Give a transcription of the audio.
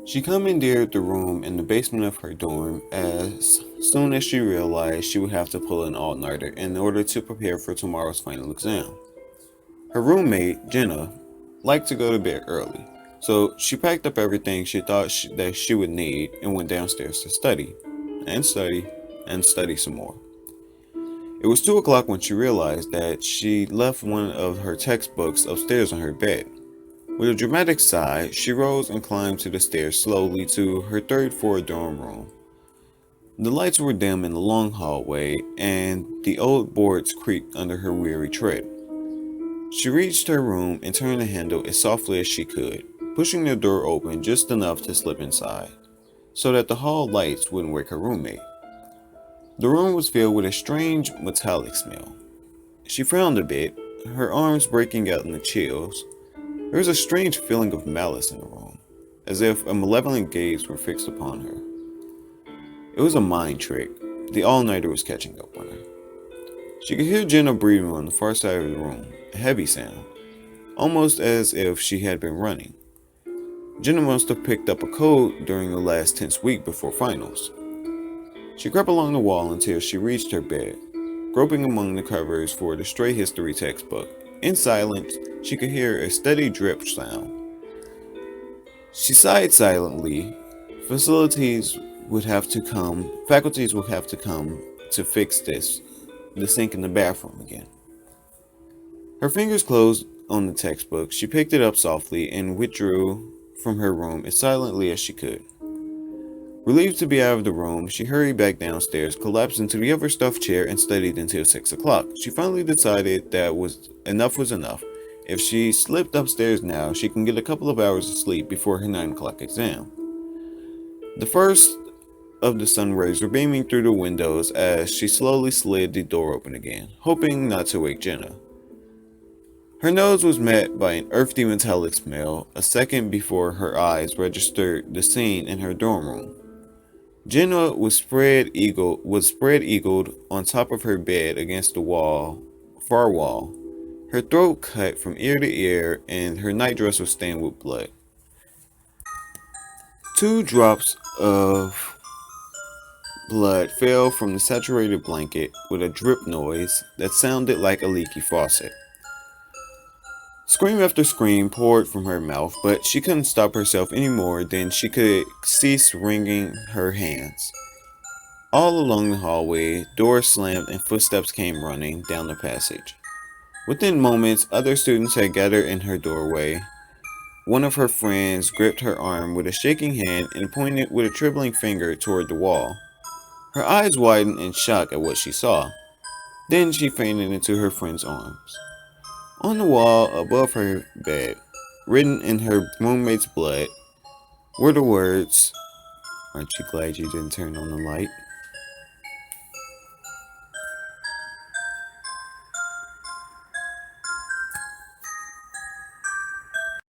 She commandeered the room in the basement of her dorm as soon as she realized she would have to pull an all-nighter in order to prepare for tomorrow's final exam. Her roommate, Jenna, liked to go to bed early, so she packed up everything she thought that she would need and went downstairs to study, and study, and study some more. It was 2 o'clock when she realized that she left one of her textbooks upstairs on her bed. With a dramatic sigh, she rose and climbed to the stairs slowly to her third floor dorm room. The lights were dim in the long hallway, and the old boards creaked under her weary tread. She reached her room and turned the handle as softly as she could, pushing the door open just enough to slip inside, so that the hall lights wouldn't wake her roommate. The room was filled with a strange metallic smell. She frowned a bit, her arms breaking out in the chills. There was a strange feeling of malice in the room, as if a malevolent gaze were fixed upon her. It was a mind trick. The all-nighter was catching up on her. She could hear Jenna breathing on the far side of the room, a heavy sound, almost as if she had been running. Jenna must have picked up a cold during the last tense week before finals. She crept along the wall until she reached her bed, groping among the covers for the stray history textbook. In silence, she could hear a steady drip sound. She sighed silently. Faculties would have to come to fix the sink in the bathroom again. Her fingers closed on the textbook. She picked it up softly and withdrew from her room as silently as she could. Relieved to be out of the room, she hurried back downstairs, collapsed into the overstuffed chair, and studied until 6 o'clock. She finally decided that enough was enough. If she slipped upstairs now, she can get a couple of hours of sleep before her 9 o'clock exam. The first of the sun rays were beaming through the windows as she slowly slid the door open again, hoping not to wake Jenna. Her nose was met by an earthy metallic smell a second before her eyes registered the scene in her dorm room. Jenna was spread-eagled on top of her bed against the far wall, her throat cut from ear to ear, and her nightdress was stained with blood. 2 drops of blood fell from the saturated blanket with a drip noise that sounded like a leaky faucet. Scream after scream poured from her mouth, but she couldn't stop herself any more than she could cease wringing her hands. All along the hallway, doors slammed and footsteps came running down the passage. Within moments, other students had gathered in her doorway. One of her friends gripped her arm with a shaking hand and pointed with a trembling finger toward the wall. Her eyes widened in shock at what she saw. Then she fainted into her friend's arms. On the wall above her bed, written in her roommate's blood, were the words, "Aren't you glad you didn't turn on the light?"